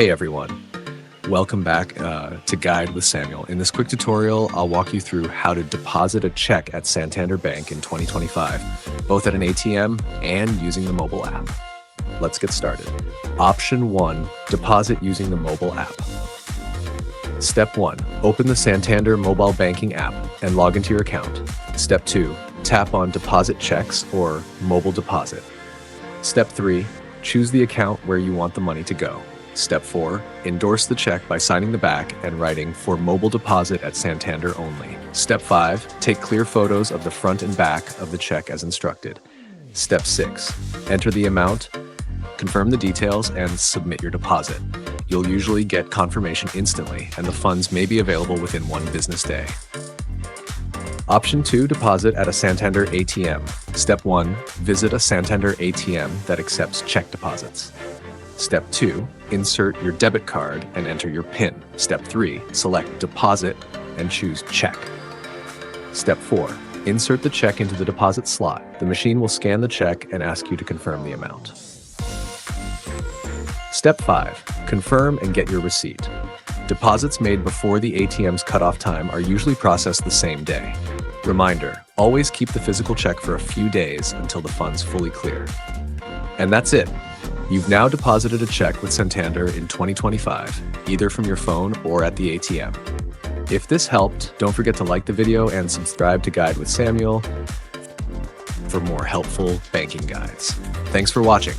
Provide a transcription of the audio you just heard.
Hey everyone, welcome back to Guide with Samuel. In this quick tutorial, I'll walk you through how to deposit a check at Santander Bank in 2025, both at an ATM and using the mobile app. Let's get started. Option 1, deposit using the mobile app. Step 1, open the Santander mobile banking app and log into your account. Step 2, tap on Deposit Checks or Mobile Deposit. Step 3, choose the account where you want the money to go. Step 4, endorse the check by signing the back and writing "For mobile deposit at Santander only." Step 5, take clear photos of the front and back of the check as instructed. Step 6, enter the amount, confirm the details, and submit your deposit. You'll usually get confirmation instantly, and the funds may be available within 1 business day. Option 2, deposit at a Santander ATM. Step 1, visit a Santander ATM that accepts check deposits. Step 2, insert your debit card and enter your PIN. Step 3, select Deposit and choose Check. Step 4, insert the check into the deposit slot. The machine will scan the check and ask you to confirm the amount. Step 5, confirm and get your receipt. Deposits made before the ATM's cutoff time are usually processed the same day. Reminder, always keep the physical check for a few days until the funds fully clear. And that's it. You've now deposited a check with Santander in 2025, either from your phone or at the ATM. If this helped, don't forget to like the video and subscribe to Guide with Samuel for more helpful banking guides. Thanks for watching.